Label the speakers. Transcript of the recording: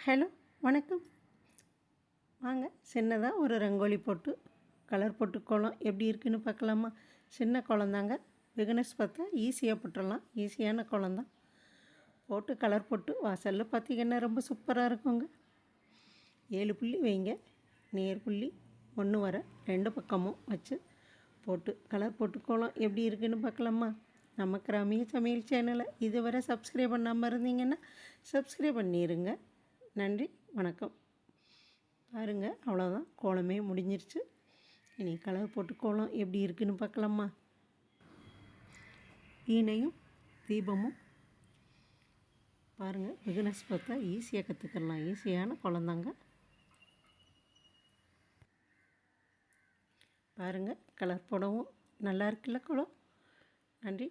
Speaker 1: Hello, வணக்கம். வாங்க சின்னதாக ஒரு ரங்கோலி போட்டு கலர் போட்டு கோலம் எப்படி இருக்குன்னு பார்க்கலாமா? சின்ன கோலம் தாங்க. பிகினர்ஸ் பார்த்தா ஈஸியாக போட்டுடலாம். ஈஸியான கோலம் தான். போட்டு கலர் போட்டு வாசலில் பார்த்திங்கன்னா ரொம்ப சூப்பராக இருக்குங்க. 7 புள்ளி வைங்க. நேர் புள்ளி 1 வர 2 பக்கமும் வச்சு போட்டு கலர் போட்டு கோலம் எப்படி இருக்குன்னு பார்க்கலாமா? நம்ம கிராமிய சமையல் சேனலை இதுவரை சப்ஸ்கிரைப் பண்ணாமல் இருந்தீங்கன்னா சப்ஸ்கிரைப் பண்ணிடுங்க. நன்றி, வணக்கம். பாருங்கள், அவ்வளோதான், கோலமே முடிஞ்சிருச்சு. இனி கலர் போட்டு கோலம் எப்படி இருக்குன்னு பார்க்கலாமா? வீணையும் தீபமும் பாருங்கள், பிகினர்ஸ் பார்த்தா ஈஸியாக கற்றுக்கலாம். ஈஸியான கோலம் தாங்க. பாருங்கள், கலர் போடவும் நல்லா இருக்குல்ல கோலம். நன்றி.